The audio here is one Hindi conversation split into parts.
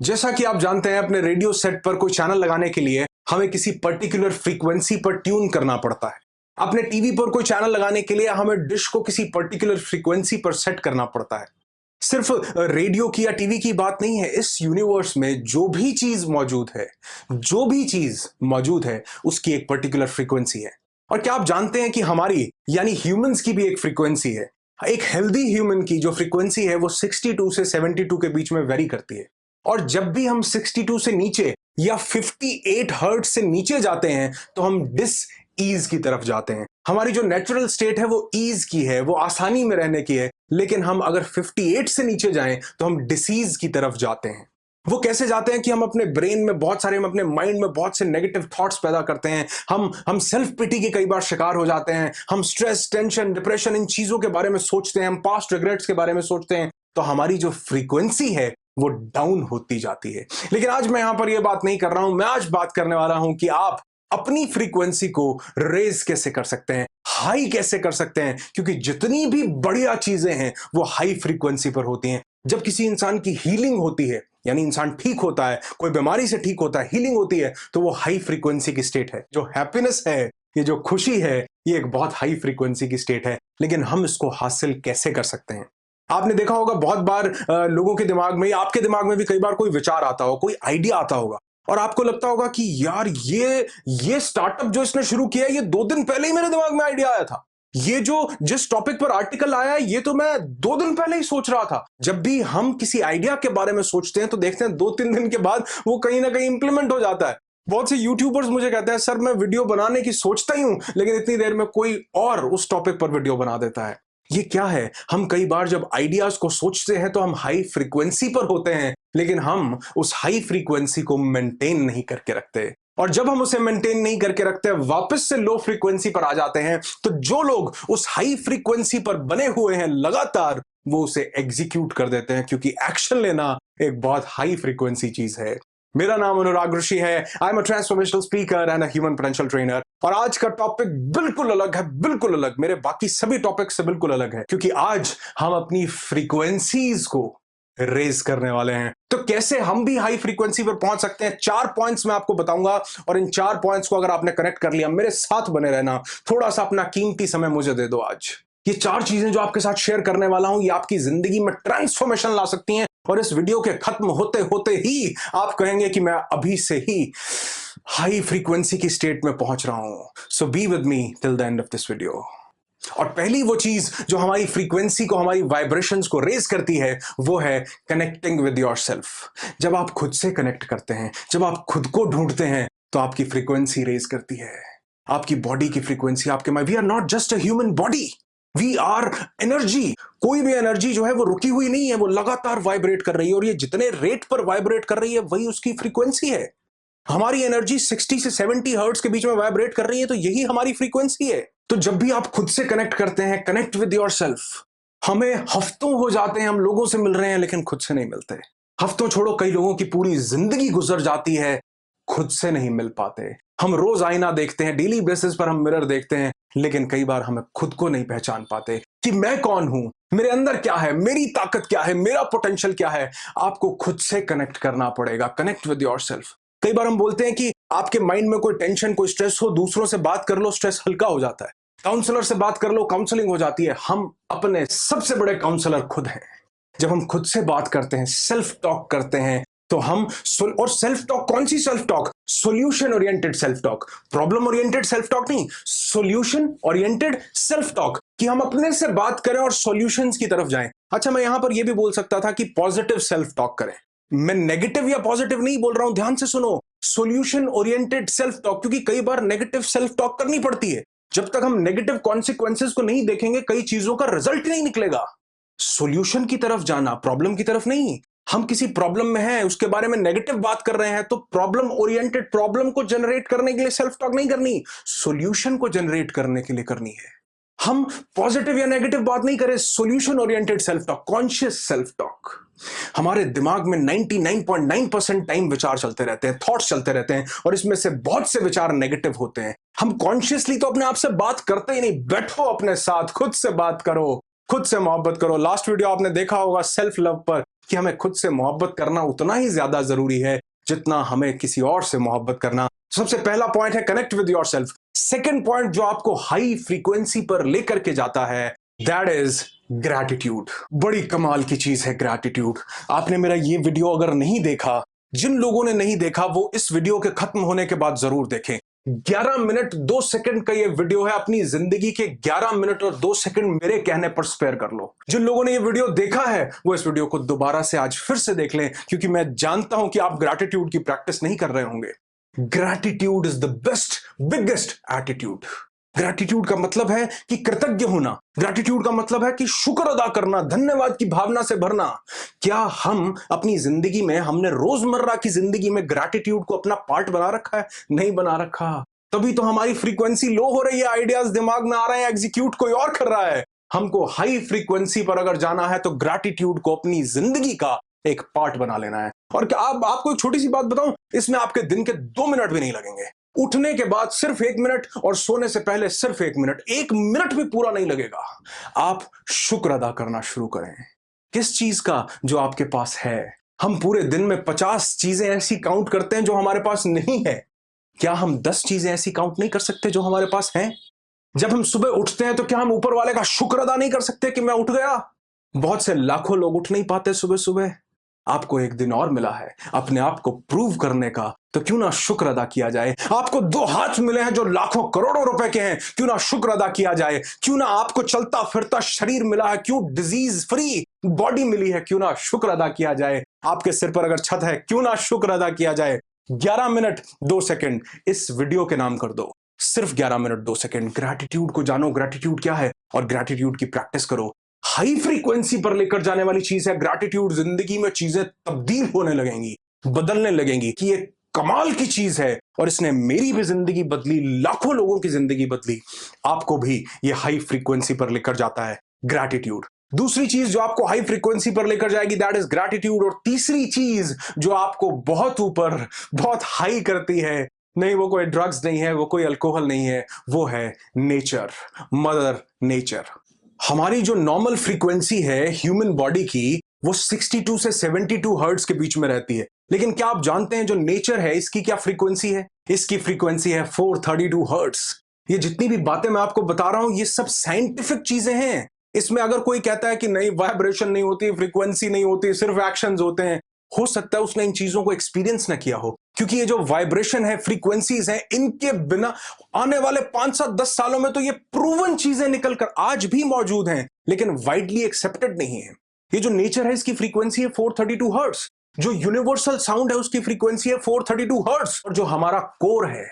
जैसा कि आप जानते हैं, अपने रेडियो सेट पर कोई चैनल लगाने के लिए हमें किसी पर्टिकुलर फ्रीक्वेंसी पर ट्यून करना पड़ता है। अपने टीवी पर कोई चैनल लगाने के लिए हमें डिश को किसी पर्टिकुलर फ्रीक्वेंसी पर सेट करना पड़ता है। सिर्फ रेडियो की या टीवी की बात नहीं है, इस यूनिवर्स में जो भी चीज मौजूद है उसकी एक पर्टिकुलर फ्रीक्वेंसी है। और क्या आप जानते हैं कि हमारी यानी ह्यूमंस की भी एक फ्रीक्वेंसी है। एक हेल्दी ह्यूमन की जो फ्रीक्वेंसी है वो 62 से 72 के बीच में वेरी करती है। और जब भी हम 62 से नीचे या 58 हर्ट्ज से नीचे जाते हैं तो हम डिस ईज की तरफ जाते हैं। हमारी जो नेचुरल स्टेट है वो ईज की है, वो आसानी में रहने की है। लेकिन हम अगर 58 से नीचे जाएं तो हम डिसीज की तरफ जाते हैं। वो कैसे जाते हैं कि हम अपने ब्रेन में बहुत सारे, हम अपने माइंड में बहुत से नेगेटिव थॉट्स पैदा करते हैं। हम सेल्फ पिटी के कई बार शिकार हो जाते हैं। हम स्ट्रेस, टेंशन, डिप्रेशन, इन चीजों के बारे में सोचते हैं। हम पास्ट रिग्रेट्स के बारे में सोचते हैं। तो हमारी जो फ्रीक्वेंसी है वो डाउन होती जाती है। लेकिन आज मैं यहां पर यह बात नहीं कर रहा हूं। मैं आज बात करने वाला हूं कि आप अपनी फ्रीक्वेंसी को रेज कैसे कर सकते हैं, हाई कैसे कर सकते हैं। क्योंकि जितनी भी बढ़िया चीजें हैं वो हाई फ्रीक्वेंसी पर होती हैं। जब किसी इंसान की हीलिंग होती है, यानी इंसान ठीक होता है, कोई बीमारी से ठीक होता है, हीलिंग होती है, तो वो हाई फ्रीक्वेंसी की स्टेट है। जो हैप्पीनेस है, ये जो खुशी है, ये एक बहुत हाई फ्रीक्वेंसी की स्टेट है। लेकिन हम इसको हासिल कैसे कर सकते हैं? आपने देखा होगा बहुत बार लोगों के दिमाग में या आपके दिमाग में भी कई बार कोई विचार आता होगा, कोई आइडिया आता होगा और आपको लगता होगा कि यार ये स्टार्टअप जो इसने शुरू किया है, ये 2 दिन पहले ही मेरे दिमाग में आइडिया आया था। ये जो जिस टॉपिक पर आर्टिकल आया है, ये तो मैं 2 दिन पहले ही सोच रहा था। जब भी हम किसी आइडिया के बारे में सोचते हैं तो देखते हैं 2-3 दिन के बाद वो कहीं ना कहीं इंप्लीमेंट हो जाता है। बहुत से यूट्यूबर्स मुझे कहते हैं, सर मैं वीडियो बनाने की सोचता ही हूं, लेकिन इतनी देर में कोई और उस टॉपिक पर वीडियो बना देता है। ये क्या है? हम कई बार जब आइडियाज को सोचते हैं तो हम हाई फ्रीक्वेंसी पर होते हैं, लेकिन हम उस हाई फ्रीक्वेंसी को मेंटेन नहीं करके रखते। और जब हम उसे मेंटेन नहीं करके रखते, वापस से लो फ्रीक्वेंसी पर आ जाते हैं, तो जो लोग उस हाई फ्रीक्वेंसी पर बने हुए हैं लगातार, वो उसे एग्जीक्यूट कर देते हैं। क्योंकि एक्शन लेना एक बहुत हाई फ्रीक्वेंसी चीज है। मेरा नाम अनुराग ऋषि है। I am a transformational speaker and a human potential trainer. और आज का टॉपिक बिल्कुल अलग है, बिल्कुल अलग, मेरे बाकी सभी टॉपिक से बिल्कुल अलग है। क्योंकि आज हम अपनी फ्रीक्वेंसीज को रेज करने वाले हैं। तो कैसे हम भी हाई फ्रीक्वेंसी पर पहुंच सकते हैं, 4 पॉइंट्स मैं आपको बताऊंगा। और इन 4 पॉइंट्स को अगर आपने कनेक्ट कर लिया, मेरे साथ बने रहना, थोड़ा सा अपना कीमती समय मुझे दे दो। आज ये 4 चीजें जो आपके साथ शेयर करने वाला हूं, ये आपकी जिंदगी में ट्रांसफॉर्मेशन ला सकती हैं। और इस वीडियो के खत्म होते होते ही आप कहेंगे कि मैं अभी से ही हाई फ्रीक्वेंसी की स्टेट में पहुंच रहा हूं। So be with me till the end of this video. और पहली वो चीज जो हमारी फ्रीक्वेंसी को, हमारी वाइब्रेशंस को रेज करती है, वो है कनेक्टिंग विद योरसेल्फ। जब आप खुद से कनेक्ट करते हैं, जब आप खुद को ढूंढते हैं, तो आपकी फ्रीक्वेंसी रेज करती है। आपकी बॉडी की फ्रीक्वेंसी, आपके mind. We are not just a human body, we are energy. कोई भी एनर्जी जो है वो रुकी हुई नहीं है, वो लगातार वाइब्रेट कर रही है। और ये जितने रेट पर वाइब्रेट कर रही है, वही उसकी फ्रीक्वेंसी है। हमारी एनर्जी 60 से 70 हर्ट्ज के बीच में वाइब्रेट कर रही है, तो यही हमारी फ्रीक्वेंसी है। तो जब भी आप खुद से कनेक्ट करते हैं, कनेक्ट विद योरसेल्फ। हमें हफ्तों हो जाते हैं हम लोगों से मिल रहे हैं, लेकिन खुद से नहीं मिलते। हफ्तों छोड़ो, कई लोगों की पूरी जिंदगी गुजर जाती है, खुद से नहीं मिल पाते। हम रोज आईना देखते हैं, डेली बेसिस पर हम मिरर देखते हैं, लेकिन कई बार हमें खुद को नहीं पहचान पाते कि मैं कौन हूं, मेरे अंदर क्या है, मेरी ताकत क्या है, मेरा पोटेंशियल क्या है। आपको खुद से कनेक्ट करना पड़ेगा। Connect with yourself. कई बार हम बोलते हैं कि आपके माइंड में कोई टेंशन, कोई स्ट्रेस हो, दूसरों से बात कर लो, स्ट्रेस हल्का हो जाता है। काउंसलर से बात कर लो, काउंसलिंग हो जाती है। हम अपने सबसे बड़े काउंसलर खुद हैं। जब हम खुद से बात करते हैं, सेल्फ टॉक करते हैं, तो हम और सेल्फ टॉक, कौन सी self talk? Solution oriented self talk, problem oriented self talk नहीं, सॉल्यूशन ओरिएंटेड सेल्फ टॉक। कि हम अपने से बात करें और सॉल्यूशंस की तरफ जाएं। अच्छा, मैं यहां पर यह भी बोल सकता था कि पॉजिटिव सेल्फ टॉक करें। मैं नेगेटिव या पॉजिटिव नहीं बोल रहा हूं, ध्यान से सुनो। सॉल्यूशन ओरिएंटेड सेल्फ टॉक, क्योंकि कई बार नेगेटिव सेल्फ टॉक करनी पड़ती है। जब तक हम नेगेटिव कॉन्सिक्वेंसेस को नहीं देखेंगे, कई चीजों का रिजल्ट नहीं निकलेगा। सॉल्यूशन की तरफ जाना, प्रॉब्लम की तरफ नहीं। हम किसी प्रॉब्लम में हैं, उसके बारे में नेगेटिव बात कर रहे हैं, तो प्रॉब्लम ओरिएंटेड, प्रॉब्लम को जनरेट करने के लिए सेल्फ टॉक नहीं करनी, सॉल्यूशन को जनरेट करने के लिए करनी है। हम पॉजिटिव या नेगेटिव बात नहीं करें, solution oriented self talk, conscious self talk. हमारे दिमाग में 99.9% टाइम विचार चलते रहते हैं, थॉट्स चलते रहते हैं, और इसमें से बहुत से विचार नेगेटिव होते हैं। हम कॉन्शियसली तो अपने आप से बात करते ही नहीं। बैठो अपने साथ, खुद से बात करो। खुद से मोहब्बत करो। लास्ट वीडियो आपने देखा होगा सेल्फ लव पर कि हमें खुद से मोहब्बत करना उतना ही ज्यादा जरूरी है जितना हमें किसी और से मोहब्बत करना। सबसे पहला पॉइंट है connect with yourself. Second point जो आपको हाई फ्रीक्वेंसी पर लेकर के जाता है दैट इज ग्रैटिट्यूड। बड़ी कमाल की चीज है ग्रैटिट्यूड। आपने मेरा ये वीडियो अगर नहीं देखा, जिन लोगों ने नहीं देखा वो इस वीडियो के खत्म होने के बाद जरूर देखें। 11 मिनट 2 सेकंड का ये वीडियो है। अपनी जिंदगी के 11 मिनट और 2 सेकंड मेरे कहने पर स्पेयर कर लो। जिन लोगों ने ये वीडियो देखा है वो इस वीडियो को दोबारा से आज फिर से देख लें, क्योंकि मैं जानता हूं कि आप ग्रैटिट्यूड की प्रैक्टिस नहीं कर रहे होंगे। Gratitude is the best biggest attitude. Gratitude का मतलब है कि कृतज्ञ होना। ग्रैटिट्यूड का मतलब है कि शुक्र अदा करना, धन्यवाद की भावना से भरना। क्या हम अपनी जिंदगी में, हमने रोजमर्रा की जिंदगी में ग्रैटिट्यूड को अपना पार्ट बना रखा है? नहीं बना रखा। तभी तो हमारी फ्रीक्वेंसी लो हो रही है, आइडियाज दिमाग में आ रहे हैं, एग्जीक्यूट कोई और कर रहा है। हमको हाई फ्रीक्वेंसी पर अगर जाना है तो ग्रैटिट्यूड को अपनी जिंदगी का एक पार्ट बना लेना है। और क्या आपको एक छोटी सी बात बताऊं, इसमें आपके दिन के 2 मिनट भी नहीं लगेंगे। उठने के बाद सिर्फ 1 मिनट और सोने से पहले सिर्फ 1 मिनट, 1 मिनट भी पूरा नहीं लगेगा। आप शुक्र अदा करना शुरू करें। किस चीज का? जो आपके पास है। हम पूरे दिन में 50 चीजें ऐसी काउंट करते हैं जो हमारे पास नहीं है। क्या हम 10 चीजें ऐसी काउंट नहीं कर सकते जो हमारे पास हैं? जब हम सुबह उठते हैं तो क्या हम ऊपर वाले का शुक्र अदा नहीं कर सकते कि मैं उठ गया? बहुत से लाखों लोग उठ नहीं पाते सुबह सुबह। आपको एक दिन और मिला है अपने आप को प्रूव करने का, तो क्यों ना शुक्र अदा किया जाए। आपको 2 हाथ मिले हैं जो लाखों करोड़ों रुपए के हैं, क्यों ना शुक्र अदा किया जाए। क्यों ना आपको चलता फिरता शरीर मिला है, क्यों डिजीज फ्री बॉडी मिली है, क्यों ना शुक्र अदा किया जाए। आपके सिर पर अगर छत है, क्यों ना शुक्र अदा किया जाए। 11 मिनट 2 सेकंड इस वीडियो के नाम कर दो। सिर्फ 11 मिनट 2 सेकंड ग्रैटिट्यूड को जानो, ग्रैटिट्यूड क्या है, और ग्रैटिट्यूड की प्रैक्टिस करो। हाई फ्रीक्वेंसी पर लेकर जाने वाली चीज है ग्रैटिट्यूड। जिंदगी में चीजें तब्दील होने लगेंगी, बदलने लगेंगी कि ये कमाल की चीज है और इसने मेरी भी जिंदगी बदली, लाखों लोगों की जिंदगी बदली। आपको भी ये हाई फ्रीक्वेंसी पर लेकर जाता है ग्रैटिट्यूड। दूसरी चीज जो आपको हाई फ्रीक्वेंसी पर लेकर जाएगी दैट इज ग्रैटिट्यूड। और तीसरी चीज जो आपको बहुत ऊपर, बहुत हाई करती है, नहीं वो कोई ड्रग्स नहीं है, वो कोई अल्कोहल नहीं है, वो है नेचर, मदर नेचर। हमारी जो नॉर्मल फ्रीक्वेंसी है ह्यूमन बॉडी की, वो 62 से 72 हर्ट्ज के बीच में रहती है। लेकिन क्या आप जानते हैं जो नेचर है इसकी क्या फ्रीक्वेंसी है? इसकी फ्रीक्वेंसी है 432 हर्ट्ज। ये जितनी भी बातें मैं आपको बता रहा हूं ये सब साइंटिफिक चीजें हैं। इसमें अगर कोई कहता है कि नहीं वाइब्रेशन नहीं होती, फ्रीक्वेंसी नहीं होती, सिर्फ एक्शंस होते हैं, हो सकता है उसने इन चीजों को एक्सपीरियंस ना किया हो। क्योंकि ये जो वाइब्रेशन है, फ्रीक्वेंसीज हैं, इनके बिना आने वाले 5 7 10 सालों में तो ये प्रूवन चीजें निकलकर आज भी मौजूद हैं, लेकिन वाइडली एक्सेप्टेड नहीं है। ये जो नेचर है इसकी फ्रीक्वेंसी है 432 हर्ट्ज। जो यूनिवर्सल साउंड है उसकी फ्रीक्वेंसी है 432 हर्ट्ज। और जो हमारा कोर है,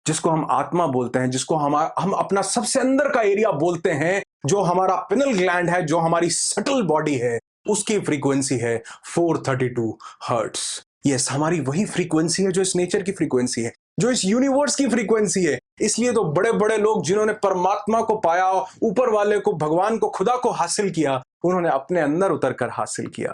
जिसको हम आत्मा बोलते हैं, जिसको हम अपना सबसे अंदर का एरिया बोलते हैं, जो हमारा पिनल ग्लैंड है, जो हमारी सटल बॉडी है, उसकी फ्रीक्वेंसी है 432 हर्ट्ज। यस, हमारी वही फ्रीक्वेंसी है जो इस नेचर की फ्रीक्वेंसी है, जो इस यूनिवर्स की फ्रीक्वेंसी है। इसलिए तो बड़े बड़े लोग जिन्होंने परमात्मा को पाया, ऊपर वाले को, भगवान को, खुदा को हासिल किया, उन्होंने अपने अंदर उतर कर हासिल किया।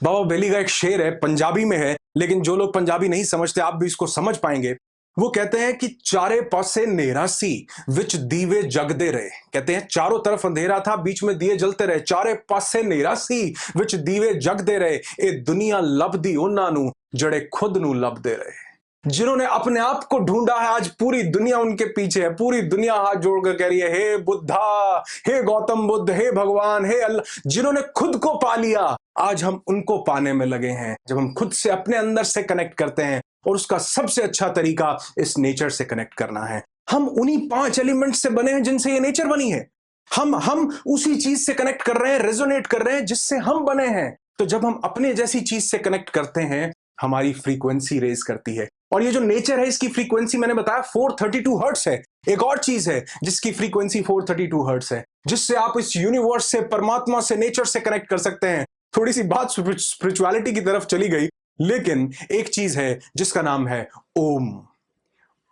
बाबा बेली का एक शेर है, पंजाबी में है, लेकिन जो लोग पंजाबी नहीं समझते आप भी इसको समझ पाएंगे। वो कहते हैं कि चारे पासे नेरा सी विच दीवे जगदे रहे। कहते हैं चारों तरफ अंधेरा था, बीच में दिए जलते रहे। चारे पासे नेरा सी विच दीवे जगदे रहे, ए दुनिया लभदी उन्हां नूं जड़े खुद नूं लभदे रहे। जिन्होंने अपने आप को ढूंढा है, आज पूरी दुनिया उनके पीछे है। पूरी दुनिया हाथ जोड़कर कह रही है, हे बुद्धा, हे गौतम बुद्ध, हे भगवान, हे अल्लाह। जिन्होंने खुद को पा लिया, आज हम उनको पाने में लगे हैं। जब हम खुद से अपने अंदर से कनेक्ट करते हैं, और उसका सबसे अच्छा तरीका इस नेचर से कनेक्ट करना है। हम उन्हीं 5 एलिमेंट से बने हैं जिनसे ये नेचर बनी है। हम उसी चीज से कनेक्ट कर रहे हैं, रेजोनेट कर रहे हैं जिससे हम बने हैं। तो जब हम अपने जैसी चीज से कनेक्ट करते हैं, हमारी फ्रीक्वेंसी रेज करती है। और ये जो नेचर है इसकी फ्रीक्वेंसी मैंने बताया 432 हर्ट्ज है। एक और चीज है जिसकी फ्रीक्वेंसी 432 हर्ट्ज है, जिससे आप इस यूनिवर्स से, परमात्मा से, नेचर से कनेक्ट कर सकते हैं। थोड़ी सी बात स्पिरिचुअलिटी की तरफ चली गई, लेकिन एक चीज है जिसका नाम है ओम।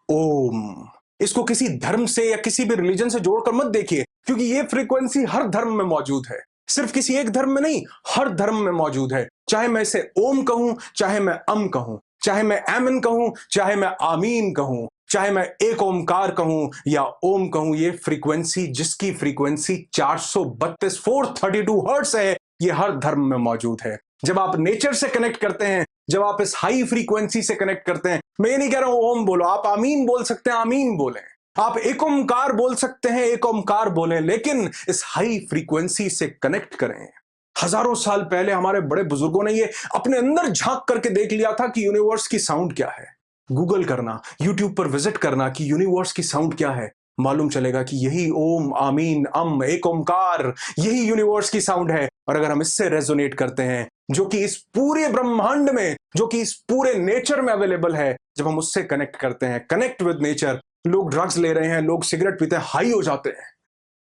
ओम, इसको किसी धर्म से या किसी भी रिलीजन से जोड़कर मत देखिए, क्योंकि ये फ्रीक्वेंसी हर धर्म में मौजूद है। सिर्फ किसी एक धर्म में नहीं, हर धर्म में मौजूद है। चाहे मैं इसे ओम कहूं, चाहे मैं अम कहूं, चाहे मैं आमीन कहूं, चाहे मैं आमीन कहूं, चाहे मैं एक ओमकार कहूं या ओम कहूं, ये फ्रीक्वेंसी, जिसकी फ्रीक्वेंसी 432 हर्ट्ज है, ये हर धर्म में मौजूद है। जब आप नेचर से कनेक्ट करते हैं, जब आप इस हाई फ्रीक्वेंसी से कनेक्ट करते हैं, मैं ये नहीं कह रहा हूं ओम बोलो, आप आमीन बोल सकते हैं, आमीन बोलें, आप एक ओमकार बोल सकते हैं, एक ओमकार बोलें, लेकिन इस हाई फ्रीक्वेंसी से कनेक्ट करें। हजारों साल पहले हमारे बड़े बुजुर्गों ने ये अपने अंदर झांक करके देख लिया था कि यूनिवर्स की साउंड क्या है। गूगल करना, यूट्यूब पर विजिट करना कि यूनिवर्स की साउंड क्या है, मालूम चलेगा कि यही ओम, आमीन, एक ओमकार, यही यूनिवर्स की साउंड है। और अगर हम इससे रेजोनेट करते हैं, जो कि इस पूरे ब्रह्मांड में, जो कि इस पूरे नेचर में अवेलेबल है, जब हम उससे कनेक्ट करते हैं, कनेक्ट विद नेचर। लोग ड्रग्स ले रहे हैं, लोग सिगरेट पीते हैं, हाई हो जाते हैं।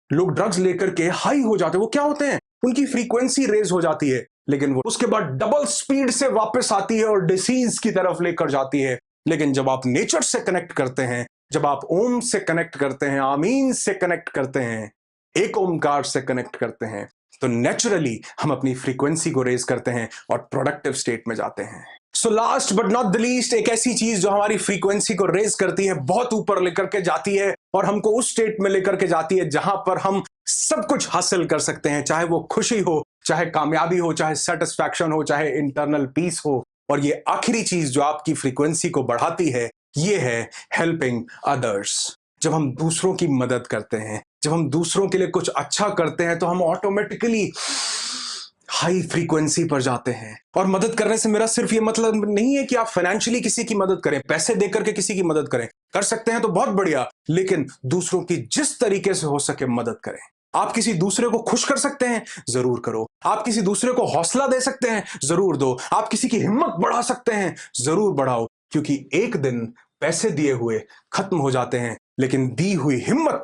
लोग ड्रग्स लेकर के हाई हो जाते हैं, वो क्या होते हैं, उनकी फ्रीक्वेंसी रेज हो जाती है, लेकिन वो उसके बाद डबल स्पीड से वापस आती है और डिसीज की तरफ लेकर जाती है। लेकिन जब आप नेचर से कनेक्ट करते हैं, जब आप ओम से कनेक्ट करते हैं, आमीन से कनेक्ट करते हैं, एक ओमकार से कनेक्ट करते हैं, तो नेचुरली हम अपनी फ्रीक्वेंसी को रेज करते हैं और प्रोडक्टिव स्टेट में जाते हैं। So last but not the least, एक ऐसी चीज जो हमारी फ्रीक्वेंसी को रेज करती है, बहुत ऊपर लेकर के जाती है और हमको उस स्टेट में लेकर के जाती है जहां पर हम सब कुछ हासिल कर सकते हैं, चाहे वो खुशी हो, चाहे कामयाबी हो, चाहे सेटिस्फैक्शन हो, चाहे इंटरनल पीस हो। और ये आखिरी चीज जो आपकी फ्रीक्वेंसी को बढ़ाती है, ये है हेल्पिंग अदर्स। जब हम दूसरों की मदद करते हैं, जब हम दूसरों के लिए कुछ अच्छा करते हैं, तो हम ऑटोमेटिकली हाई फ्रीक्वेंसी पर जाते हैं। और मदद करने से मेरा सिर्फ ये मतलब नहीं है कि आप फाइनेंशियली किसी की मदद करें, पैसे देकर के किसी की मदद करें, कर सकते हैं तो बहुत बढ़िया, लेकिन दूसरों की जिस तरीके से हो सके मदद करें। आप किसी दूसरे को खुश कर सकते हैं, जरूर करो। आप किसी दूसरे को हौसला दे सकते हैं, जरूर दो। आप किसी की हिम्मत बढ़ा सकते हैं, जरूर बढ़ाओ, क्योंकि एक दिन पैसे दिए हुए खत्म हो जाते हैं, लेकिन दी हुई हिम्मत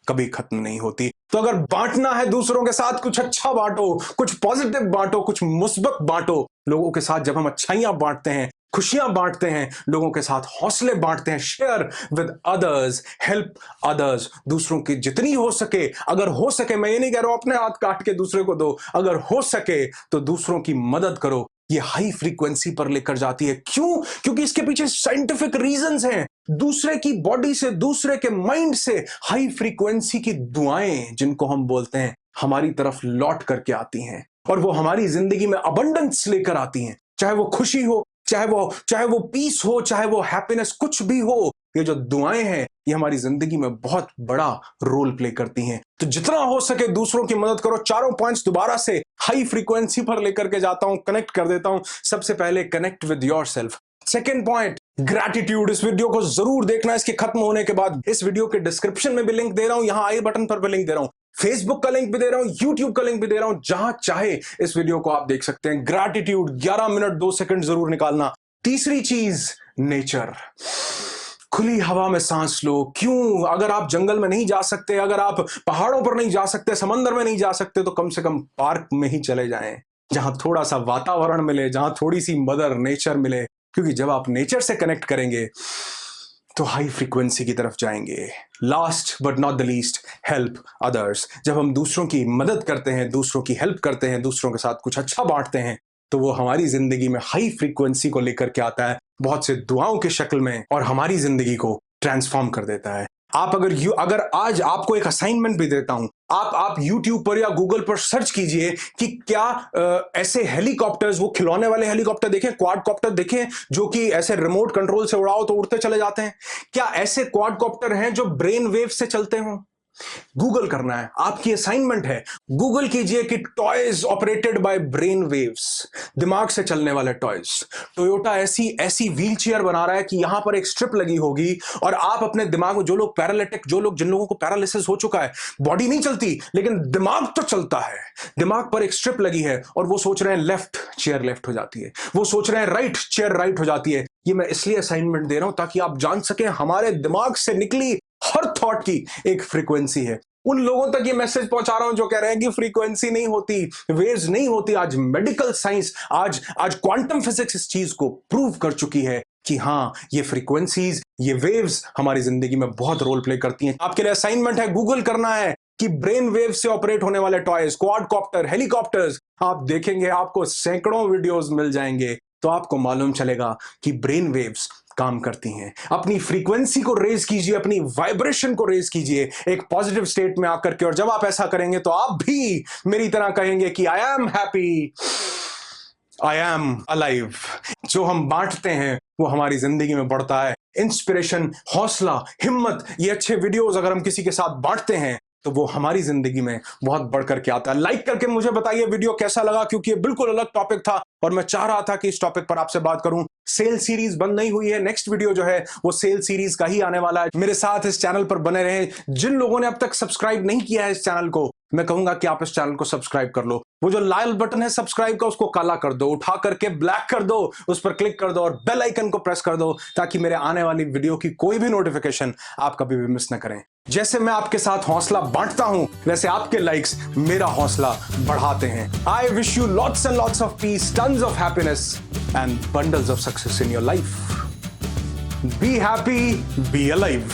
कभी खत्म नहीं होती। तो अगर बांटना है दूसरों के साथ, कुछ अच्छा बांटो, कुछ पॉजिटिव बांटो, कुछ मुस्बत बांटो। लोगों के साथ जब हम अच्छाइयां बांटते हैं, खुशियां बांटते हैं, लोगों के साथ हौसले बांटते हैं, share with others, help others, दूसरों की जितनी हो सके, अगर हो सके, मैं ये नहीं कह रहा हूं अपने हाथ काट के दूसरे को दो, अगर हो सके तो दूसरों की मदद करो। ये हाई फ्रीक्वेंसी पर लेकर जाती है। क्यों? क्योंकि इसके पीछे साइंटिफिक रीजंस हैं। दूसरे की बॉडी से, दूसरे के माइंड से हाई फ्रीक्वेंसी की दुआएं, जिनको हम बोलते हैं, हमारी तरफ लौट करके आती हैं और वो हमारी जिंदगी में अबंडेंस लेकर आती हैं। चाहे वो खुशी हो, चाहे वो पीस हो, चाहे वो हैप्पीनेस, कुछ भी हो, ये जो दुआएं हैं, ये हमारी जिंदगी में बहुत बड़ा रोल प्ले करती हैं। तो जितना हो सके दूसरों की मदद करो। चारों पॉइंट्स दोबारा से हाई फ्रीक्वेंसी पर लेकर के जाता हूं, कनेक्ट कर देता हूं। सबसे पहले connect with yourself. Second point, gratitude. इस वीडियो को जरूर देखना। इसके खत्म होने के बाद इस वीडियो के डिस्क्रिप्शन में भी लिंक दे रहा हूं, यहां आई बटन पर भी लिंक दे रहा हूं, फेसबुक का लिंक भी दे रहा हूं, यूट्यूब का लिंक भी दे रहा हूं, जहां चाहे इस वीडियो को आप देख सकते हैं। ग्रैटिट्यूड, 11 मिनट 2 सेकंड जरूर निकालना। तीसरी चीज, नेचर। खुली हवा में सांस लो। क्यों? अगर आप जंगल में नहीं जा सकते, अगर आप पहाड़ों पर नहीं जा सकते, समंदर में नहीं जा सकते, तो कम से कम पार्क में ही चले जाएं, जहां थोड़ा सा वातावरण मिले, जहां थोड़ी सी मदर नेचर मिले। क्योंकि जब आप नेचर से कनेक्ट करेंगे तो हाई फ्रीक्वेंसी की तरफ जाएंगे। Last but not the least, help others. जब हम दूसरों की मदद करते हैं, दूसरों की हेल्प करते हैं, दूसरों के साथ कुछ अच्छा बांटते हैं, तो वो हमारी जिंदगी में हाई फ्रीक्वेंसी को लेकर के आता है, बहुत से दुआओं की शक्ल में, और हमारी जिंदगी को ट्रांसफॉर्म कर देता है। आप अगर आज आपको एक असाइनमेंट भी देता हूं, आप YouTube पर या गूगल पर सर्च कीजिए कि क्या ऐसे हेलीकॉप्टर्स, वो खिलौने वाले हेलीकॉप्टर देखें, क्वाडकॉप्टर देखें, जो कि ऐसे रिमोट कंट्रोल से उड़ाओ तो उड़ते चले जाते हैं। क्या ऐसे क्वाडकॉप्टर हैं जो ब्रेन वेव से चलते हों? गूगल करना है, आपकी असाइनमेंट है। गूगल कीजिए कि toys operated by brain waves, दिमाग से चलने वाले टॉयज। टोयोटा ऐसी व्हील चेयर बना रहा है कि यहां पर एक स्ट्रिप लगी होगी और आप अपने दिमाग में, जो लोग पैरालिटिक, जिन लोगों को पैरालिसिस हो चुका है, बॉडी नहीं चलती लेकिन दिमाग तो चलता है, दिमाग पर एक स्ट्रिप लगी है और वो सोच रहे हैं लेफ्ट, चेयर लेफ्ट हो जाती है, वो सोच रहे हैं राइट, चेयर राइट हो जाती है। ये मैं इसलिए असाइनमेंट दे रहा हूं ताकि आप जान सकें हमारे दिमाग से निकली हर थॉट की एक फ्रीक्वेंसी है। उन लोगों तक ये मैसेज पहुंचा रहा हूं जो कह रहे हैं कि फ्रीक्वेंसी नहीं होती, वेव्स नहीं होती। आज मेडिकल साइंस, आज क्वांटम फिजिक्स इस चीज को प्रूव कर चुकी है कि हां, ये फ्रीक्वेंसीज, ये वेव्स हमारी जिंदगी में बहुत रोल प्ले करती हैं। आपके लिए असाइनमेंट है, गूगल करना है कि ब्रेन वेव से ऑपरेट होने वाले टॉयज, क्वाडकॉप्टर, हेलीकॉप्टर्स। आप देखेंगे, आपको सैकड़ों वीडियोस मिल जाएंगे, तो आपको मालूम चलेगा कि ब्रेन वेव्स काम करती हैं। अपनी फ्रीक्वेंसी को रेज कीजिए, अपनी वाइब्रेशन को रेज कीजिए एक पॉजिटिव स्टेट में आकर के, और जब आप ऐसा करेंगे तो आप भी मेरी तरह कहेंगे कि I am happy, I am alive. जो हम बांटते हैं वो हमारी जिंदगी में बढ़ता है। इंस्पिरेशन, हौसला, हिम्मत, ये अच्छे वीडियोस अगर हम किसी के साथ बांटते हैं तो वो हमारी जिंदगी में बहुत बढ़ करके आता है। लाइक करके मुझे बताइए वीडियो कैसा लगा, क्योंकि ये बिल्कुल अलग टॉपिक था और मैं चाह रहा था कि इस टॉपिक पर आपसे बात करूं। सेल सीरीज बंद नहीं हुई है, नेक्स्ट वीडियो जो है वो सेल सीरीज का ही आने वाला है। मेरे साथ इस चैनल पर बने रहें। जिन लोगों ने अब तक सब्सक्राइब नहीं किया है इस चैनल को, मैं कहूंगा कि आप इस चैनल को सब्सक्राइब कर लो। वो जो लाल बटन है सब्सक्राइब का, उसको काला कर दो, उठा करके ब्लैक कर दो, उस पर क्लिक कर दो और बेल आइकन को प्रेस कर दो, ताकि मेरे आने वाली वीडियो की कोई भी नोटिफिकेशन आप कभी भी मिस न करें। जैसे मैं आपके साथ हौसला बांटता हूं, वैसे आपके लाइक्स मेरा हौसला बढ़ाते हैं। I wish you lots and lots of peace, tons of happiness and bundles of success in your life. Be happy, be alive.